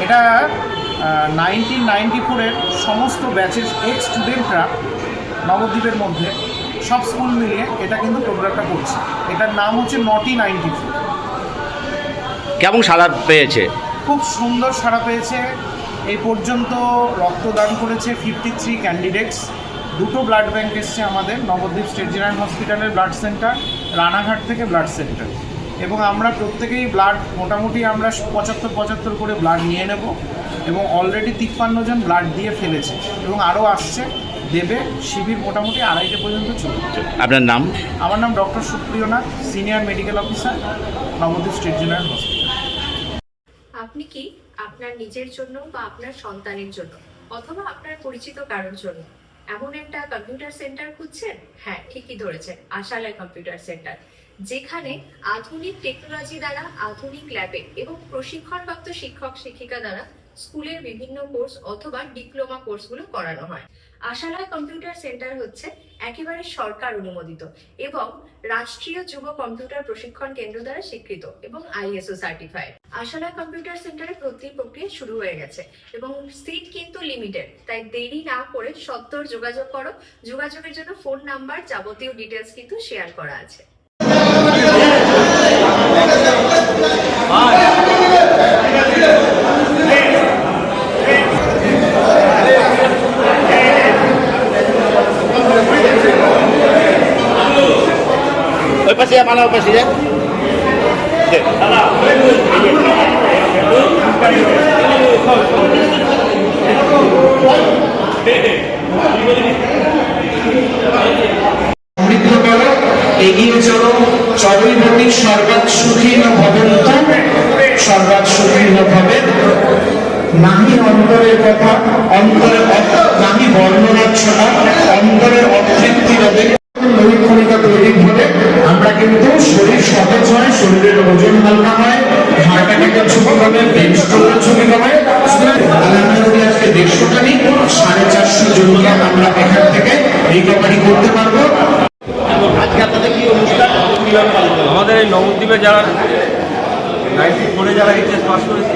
এটা 1994-এর সমস্ত ব্যাচের এক্স স্টুডেন্টরা নবদ্বীপের মধ্যে সব স্কুল মিলিয়ে এটা কিন্তু প্রোগ্রামটা করছে। এটার নাম হচ্ছে নটি 94। কেমন সাড়া পেয়েছে? খুব সুন্দর সাড়া পেয়েছে। এই পর্যন্ত রক্তদান করেছে 53 ক্যান্ডিডেটস। 2টো ব্লাড ব্যাঙ্ক এসছে আমাদের, নবদ্বীপ স্টেট জেনারেল হসপিটালের ব্লাড সেন্টার, রানাঘাট থেকে ব্লাড সেন্টার। এবং আমরা প্রত্যেকেই ব্লাড মোটামুটি আমরা 75 করে ব্লাড নিয়ে নেব এবং অলরেডি 53 জন ব্লাড দিয়ে ফেলেছে এবং আরও আসছে, দেবে। শিবির মোটামুটি 2:30 পর্যন্ত চলছে। আপনার নাম? আমার নাম ডক্টর সুপ্রিয় Nath, senior medical officer, Nabadwip state general hospital. আপনি কি আপনার নিজের জন্য বা আপনার সন্তানের জন্য অথবা আপনার পরিচিত কারোর জন্য এমন একটা কম্পিউটার সেন্টার খুঁজছেন? হ্যাঁ, ঠিকই ধরেছেন, আশালয় কম্পিউটার সেন্টার, যেখানে আধুনিক টেকনোলজি দ্বারা আধুনিক ল্যাবে এবং প্রশিক্ষণপ্রাপ্ত শিক্ষক শিক্ষিকা দ্বারা স্কুলের বিভিন্ন কোর্স অথবা ডিপ্লোমা কোর্সগুলো করানো হয়। আশালয় কম্পিউটার সেন্টার হচ্ছে একেবারে সরকার অনুমোদিত এবং রাষ্ট্রীয় যুব কম্পিউটার প্রশিক্ষণ কেন্দ্র দ্বারা স্বীকৃত এবং ISO সার্টিফাইড। আশালয় কম্পিউটার সেন্টারে ভর্তি প্রক্রিয়া শুরু হয়ে গেছে এবং সিট কিন্তু লিমিটেড, তাই দেরি না করে সত্বর যোগাযোগ করো। যোগাযোগের জন্য ফোন নাম্বার, যাবতীয় ডিটেলস কিন্তু শেয়ার করা আছে। Pasía mala o pasilla. এগিয়ে চলো, চরৈবতী সর্বাত সুখীন ভবন্তু, সর্বাত সুখীন ভবেন। নাহি অন্তরের কথা, অন্তরের নাহি বর্ণনার ছড়া, অন্তরের অতৃপ্তি রবে। নৈক্ষণিকা তৈরি হলে আমরা কিন্তু শরীর সতেজ হয়, শরীরের ওজন হালকা হয়, হার্ট অ্যাটাকের ঝুঁকি কমে, ব্রেন স্ট্রোকের ঝুঁকি কমে। আমরা যদি আজকে 150টা নিই, 450 জনকে আমরা এখান থেকে রিকভারি করতে পারবো। আজকে আপনাদের কি অনুষ্ঠান? আমাদের এই নবদ্বীপে যারা 94-এ যারা HS পাস করেছে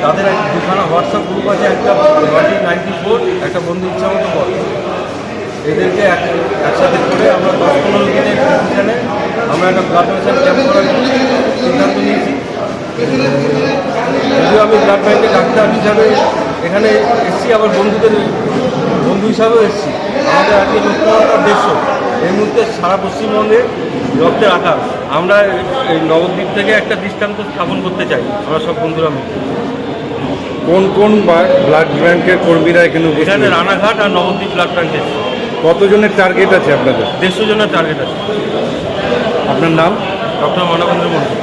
তাদের দুখানা হোয়াটসঅ্যাপ গ্রুপ আছে, একটা 94, একটা বন্ধু ইচ্ছা মতো পড়ে। এদেরকে একসাথে করে আমরা 10-15 দিনের ডিসিশনে আমরা একটা ব্লাড ডোনেশন ক্যাম্প করার সিদ্ধান্ত নিয়েছি। যদিও আমি ব্লাড ব্যাঙ্কের ডাক্তার হিসাবে এখানে এসেছি, আবার বন্ধু হিসাবেও এসেছি। আমাদের আজকে লক্ষ্যমাত্রা 150। এই মুহূর্তে সারা পশ্চিমবঙ্গে রক্তের আকাশ। আমরা এই নবদ্বীপ থেকে একটা দৃষ্টান্ত স্থাপন করতে চাই, আমরা সব বন্ধুরা মিলে। কোন কোন ব্লাড ব্যাংকের কর্মীরা এখানে রানাঘাট আর নবদ্বীপ ব্লাড ব্যাঙ্কে কতজনের টার্গেট আছে আপনাদের? 150 জনের টার্গেট আছে। আপনার নাম? ডক্টর মানবেন্দ্র মন্ডল।